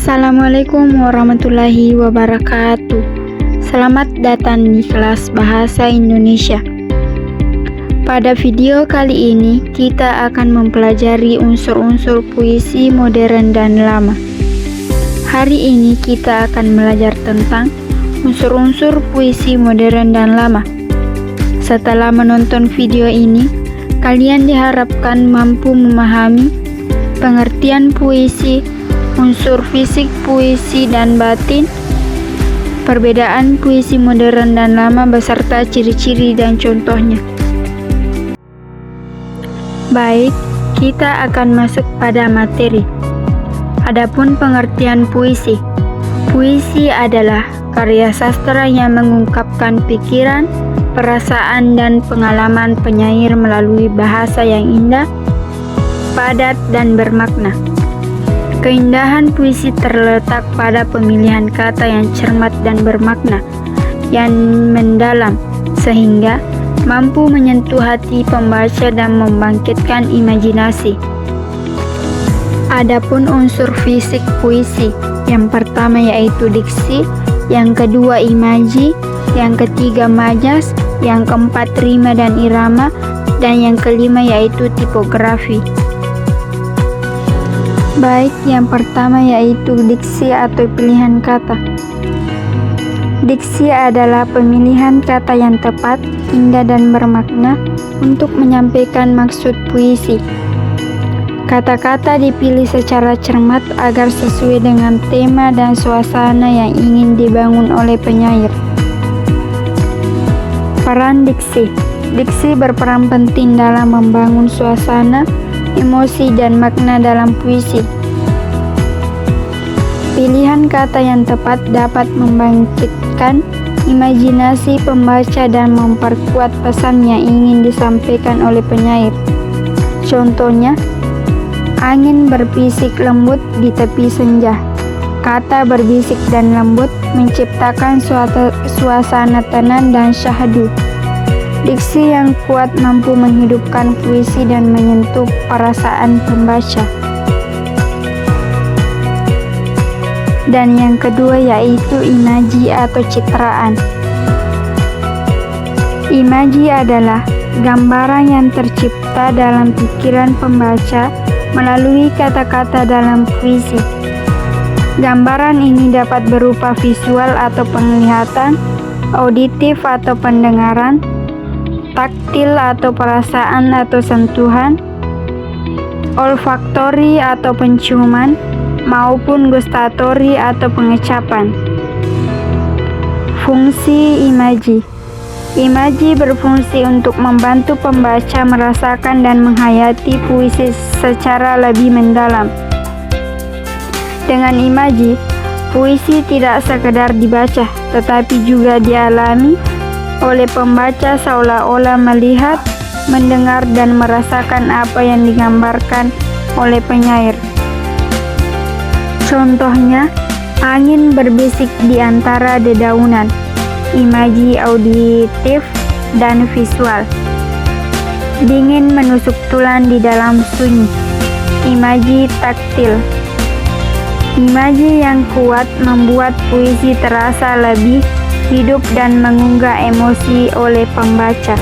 Assalamualaikum warahmatullahi wabarakatuh. Selamat datang di kelas Bahasa Indonesia. Pada video kali ini, kita akan mempelajari unsur-unsur puisi modern dan lama. Hari ini kita akan belajar tentang unsur-unsur puisi modern dan lama. Setelah menonton video ini, kalian diharapkan mampu memahami pengertian puisi, unsur fisik puisi dan batin, perbedaan puisi modern dan lama beserta ciri-ciri dan contohnya. Baik, kita akan masuk pada materi. Adapun pengertian puisi. Puisi adalah karya sastra yang mengungkapkan pikiran, perasaan, dan pengalaman penyair melalui bahasa yang indah, padat, dan bermakna. Keindahan puisi terletak pada pemilihan kata yang cermat dan bermakna, yang mendalam, sehingga mampu menyentuh hati pembaca dan membangkitkan imajinasi. Adapun unsur fisik puisi, yang pertama yaitu diksi, yang kedua imaji, yang ketiga majas, yang keempat rima dan irama, dan yang kelima yaitu tipografi. Baik, yang pertama yaitu diksi atau pilihan kata. Diksi adalah pemilihan kata yang tepat, indah, dan bermakna untuk menyampaikan maksud puisi. Kata-kata dipilih secara cermat agar sesuai dengan tema dan suasana yang ingin dibangun oleh penyair. Peran diksi. Diksi berperan penting dalam membangun suasana, emosi, dan makna dalam puisi. Pilihan kata yang tepat dapat membangkitkan imajinasi pembaca dan memperkuat pesan yang ingin disampaikan oleh penyair. Contohnya, angin berbisik lembut di tepi senja. Kata berbisik dan lembut menciptakan suasana tenang dan syahdu. Diksi yang kuat mampu menghidupkan puisi dan menyentuh perasaan pembaca. Dan yang kedua yaitu imaji atau citraan. Imaji adalah gambaran yang tercipta dalam pikiran pembaca melalui kata-kata dalam puisi. Gambaran ini dapat berupa visual atau penglihatan, auditif atau pendengaran, taktil atau perasaan atau sentuhan, olfaktori atau penciuman, maupun gustatori atau pengecapan. Fungsi imaji. Imaji berfungsi untuk membantu pembaca merasakan dan menghayati puisi secara lebih mendalam. Dengan imaji, puisi tidak sekedar dibaca, tetapi juga dialami oleh pembaca seolah-olah melihat, mendengar, dan merasakan apa yang digambarkan oleh penyair. Contohnya, angin berbisik di antara dedaunan, imaji auditif dan visual. Dingin menusuk tulang di dalam sunyi, imaji taktil. Imaji yang kuat membuat puisi terasa lebih hidup dan mengunggah emosi oleh pembaca.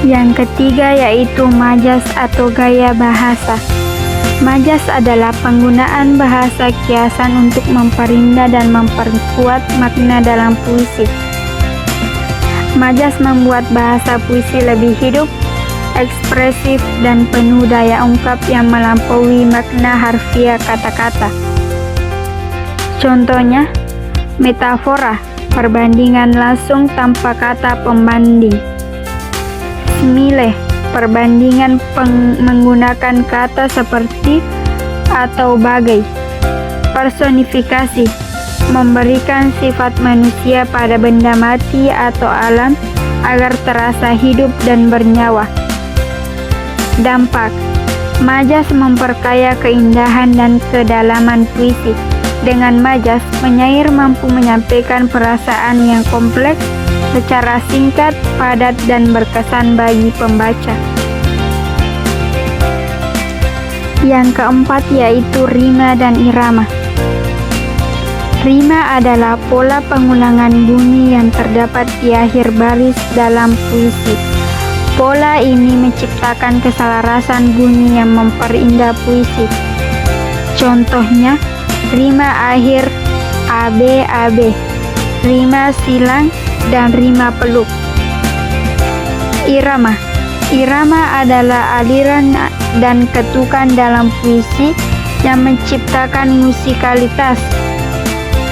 Yang ketiga yaitu majas atau gaya bahasa. Majas adalah penggunaan bahasa kiasan untuk memperindah dan memperkuat makna dalam puisi. Majas membuat bahasa puisi lebih hidup, ekspresif, dan penuh daya ungkap yang melampaui makna harfiah kata-kata. Contohnya, metafora, perbandingan langsung tanpa kata pembanding. Simile, perbandingan menggunakan kata seperti atau bagai. Personifikasi, memberikan sifat manusia pada benda mati atau alam agar terasa hidup dan bernyawa. Dampak, majas memperkaya keindahan dan kedalaman puisi. Dengan majas, penyair mampu menyampaikan perasaan yang kompleks secara singkat, padat, dan berkesan bagi pembaca. Yang keempat yaitu rima dan irama. Rima adalah pola pengulangan bunyi yang terdapat di akhir baris dalam puisi. Pola ini menciptakan keselarasan bunyi yang memperindah puisi. Contohnya, rima akhir AB, rima silang, dan rima peluk. Irama. Irama adalah aliran dan ketukan dalam puisi yang menciptakan musikalitas.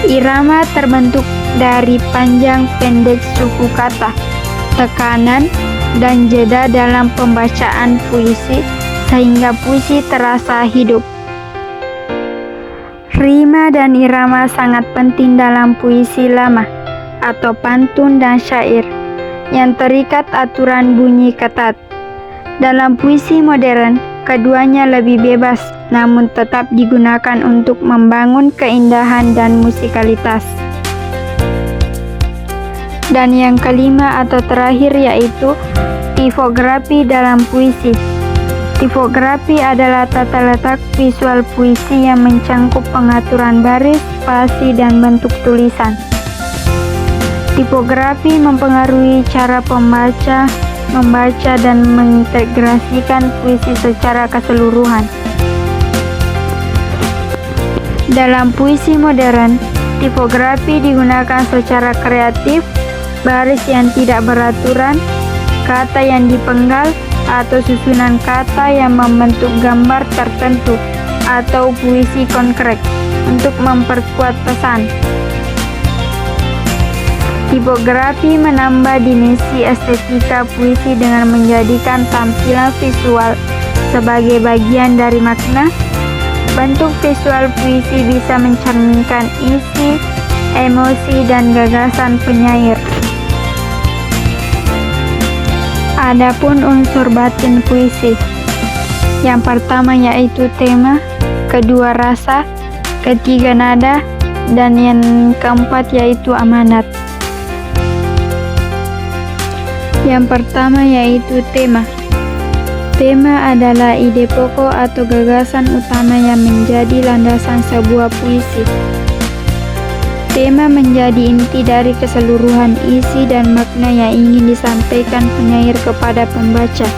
Irama terbentuk dari panjang pendek suku kata, tekanan, dan jeda dalam pembacaan puisi sehingga puisi terasa hidup. Rima dan irama sangat penting dalam puisi lama atau pantun dan syair yang terikat aturan bunyi ketat. Dalam puisi modern, keduanya lebih bebas, namun tetap digunakan untuk membangun keindahan dan musikalitas. Dan yang kelima atau terakhir yaitu tipografi dalam puisi. Tipografi adalah tata letak visual puisi yang mencangkup pengaturan baris, spasi, dan bentuk tulisan. Tipografi mempengaruhi cara pembaca membaca dan mengintegrasikan puisi secara keseluruhan. Dalam puisi modern, tipografi digunakan secara kreatif, baris yang tidak beraturan, kata yang dipenggal, atau susunan kata yang membentuk gambar tertentu, atau puisi konkret untuk memperkuat pesan. Tipografi menambah dimensi estetika puisi dengan menjadikan tampilan visual sebagai bagian dari makna. Bentuk visual puisi bisa mencerminkan isi, emosi, dan gagasan penyair. Adapun unsur batin puisi, yang pertama yaitu tema, kedua rasa, ketiga nada, dan yang keempat yaitu amanat. Yang pertama yaitu tema. Tema adalah ide pokok atau gagasan utama yang menjadi landasan sebuah puisi. Tema menjadi inti dari keseluruhan isi dan makna yang ingin disampaikan penyair kepada pembaca.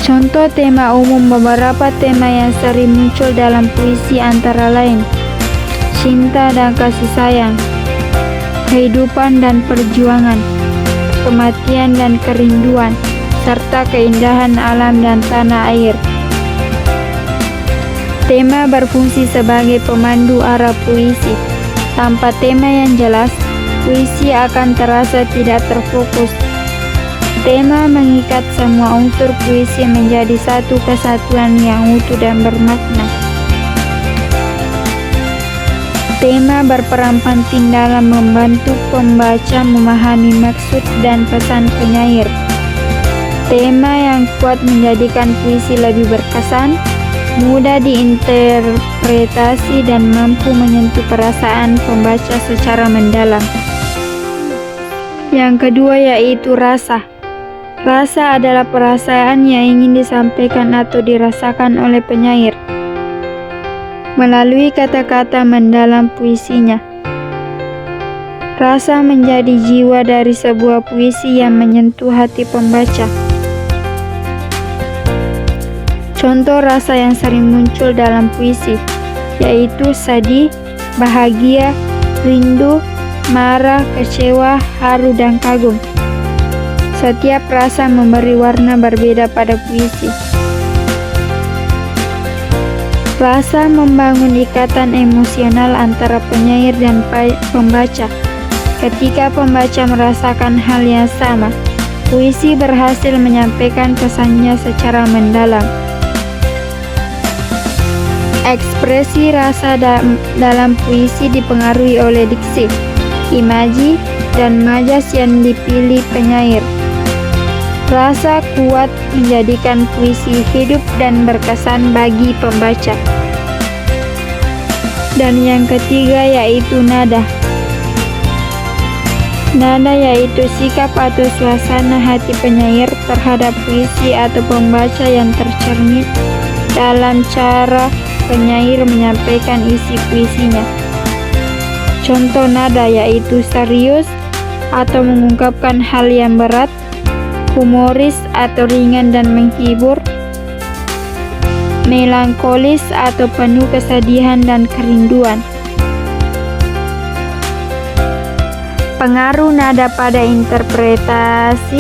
Contoh tema umum. Beberapa tema yang sering muncul dalam puisi antara lain cinta dan kasih sayang, kehidupan dan perjuangan, kematian dan kerinduan, serta keindahan alam dan tanah air. Tema berfungsi sebagai pemandu arah puisi. Tanpa tema yang jelas, puisi akan terasa tidak terfokus. Tema mengikat semua unsur puisi menjadi satu kesatuan yang utuh dan bermakna. Tema berperan penting dalam membantu pembaca memahami maksud dan pesan penyair. Tema yang kuat menjadikan puisi lebih berkesan, mudah diinterpretasi, dan mampu menyentuh perasaan pembaca secara mendalam. Yang kedua yaitu rasa. Rasa adalah perasaan yang ingin disampaikan atau dirasakan oleh penyair melalui kata-kata mendalam puisinya. Rasa menjadi jiwa dari sebuah puisi yang menyentuh hati pembaca. Contoh rasa yang sering muncul dalam puisi yaitu sedih, bahagia, rindu, marah, kecewa, haru, dan kagum. Setiap rasa memberi warna berbeda pada puisi. Rasa membangun ikatan emosional antara penyair dan pembaca. Ketika pembaca merasakan hal yang sama, puisi berhasil menyampaikan pesannya secara mendalam. Ekspresi rasa dalam puisi dipengaruhi oleh diksi, imaji, dan majas yang dipilih penyair. Rasa kuat menjadikan puisi hidup dan berkesan bagi pembaca. Dan yang ketiga yaitu nada. Nada yaitu sikap atau suasana hati penyair terhadap puisi atau pembaca yang tercermin dalam cara penyair menyampaikan isi puisinya. Contoh nada yaitu serius atau mengungkapkan hal yang berat, humoris atau ringan dan menghibur, melankolis atau penuh kesedihan dan kerinduan. Pengaruh nada pada interpretasi.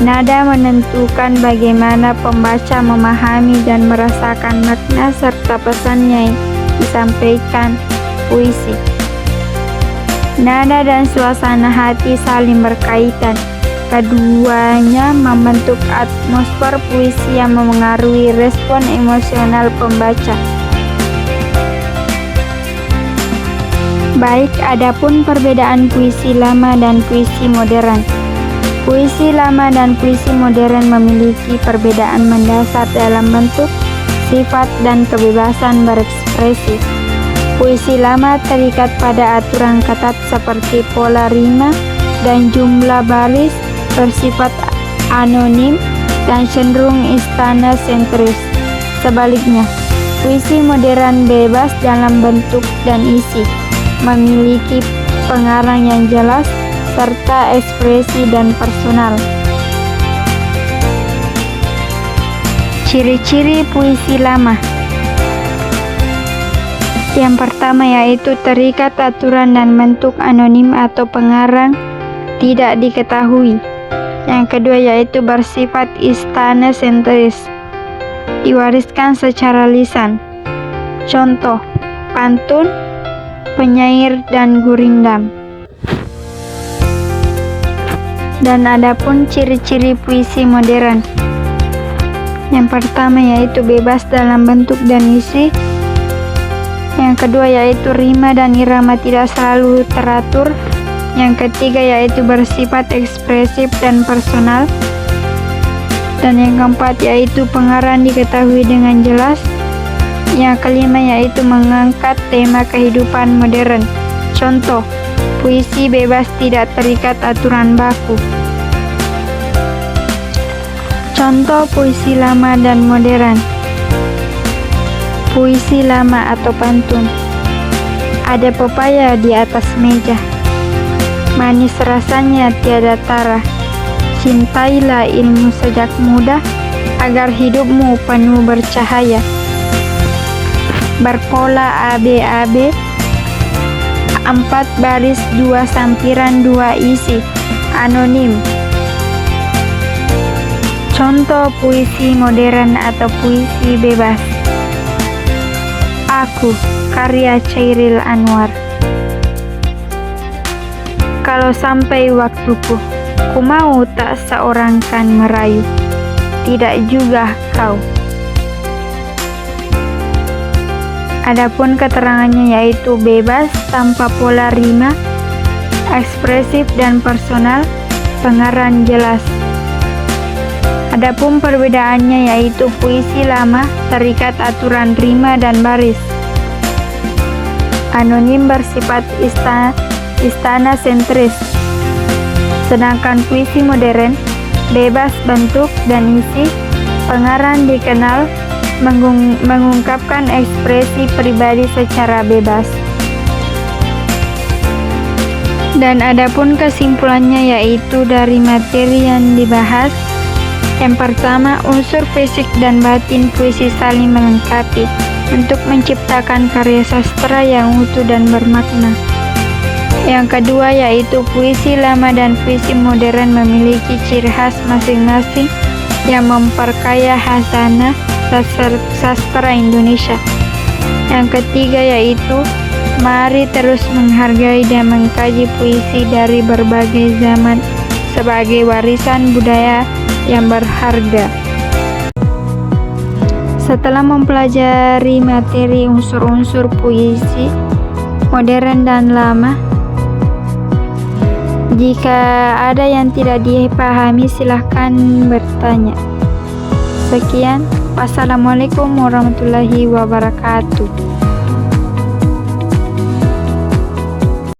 Nada menentukan bagaimana pembaca memahami dan merasakan makna serta pesannya yang disampaikan puisi. Nada dan suasana hati saling berkaitan. Keduanya membentuk atmosfer puisi yang memengaruhi respon emosional pembaca. Baik, adapun perbedaan puisi lama dan puisi modern. Puisi lama dan puisi modern memiliki perbedaan mendasar dalam bentuk, sifat, dan kebebasan berekspresi. Puisi lama terikat pada aturan ketat seperti pola rima dan jumlah baris, bersifat anonim, dan cenderung istana sentris. Sebaliknya, puisi modern bebas dalam bentuk dan isi, memiliki pengarang yang jelas, serta ekspresi dan personal. Ciri-ciri puisi lama. Yang pertama yaitu terikat aturan dan bentuk anonim atau pengarang tidak diketahui. Yang kedua yaitu bersifat istana sentris, diwariskan secara lisan. Contoh, pantun, penyair, dan gurindam. Dan adapun ciri-ciri puisi modern. Yang pertama yaitu bebas dalam bentuk dan isi. Yang kedua yaitu rima dan irama tidak selalu teratur. Yang ketiga yaitu bersifat ekspresif dan personal. Dan yang keempat yaitu pengarang diketahui dengan jelas. Yang kelima yaitu mengangkat tema kehidupan modern. Contoh, puisi bebas tidak terikat aturan baku. Contoh puisi lama dan modern. Puisi lama atau pantun. Ada pepaya di atas meja, manis rasanya tiada tara. Cintailah ilmu sejak muda, agar hidupmu penuh bercahaya. Berpola ABAB, 4 baris 2 sampiran 2 isi, anonim. Contoh puisi modern atau puisi bebas. Aku, karya Chairil Anwar. Kalau sampai waktuku, ku mau tak seorang kan merayu, tidak juga kau. Adapun keterangannya yaitu bebas tanpa pola rima, ekspresif dan personal, pengarang jelas. Adapun perbedaannya yaitu puisi lama terikat aturan rima dan baris, anonim bersifat istana sentris. Sedangkan puisi modern bebas bentuk dan isi, pengarang dikenal mengungkapkan ekspresi pribadi secara bebas. Dan adapun kesimpulannya yaitu dari materi yang dibahas. Yang pertama, unsur fisik dan batin puisi saling melengkapi untuk menciptakan karya sastra yang utuh dan bermakna. Yang kedua yaitu puisi lama dan puisi modern memiliki ciri khas masing-masing yang memperkaya khasanah sastra Indonesia. Yang ketiga yaitu mari terus menghargai dan mengkaji puisi dari berbagai zaman sebagai warisan budaya yang berharga. Setelah mempelajari materi unsur-unsur puisi modern dan lama, jika ada yang tidak dipahami silahkan bertanya. Sekian, wassalamualaikum warahmatullahi wabarakatuh.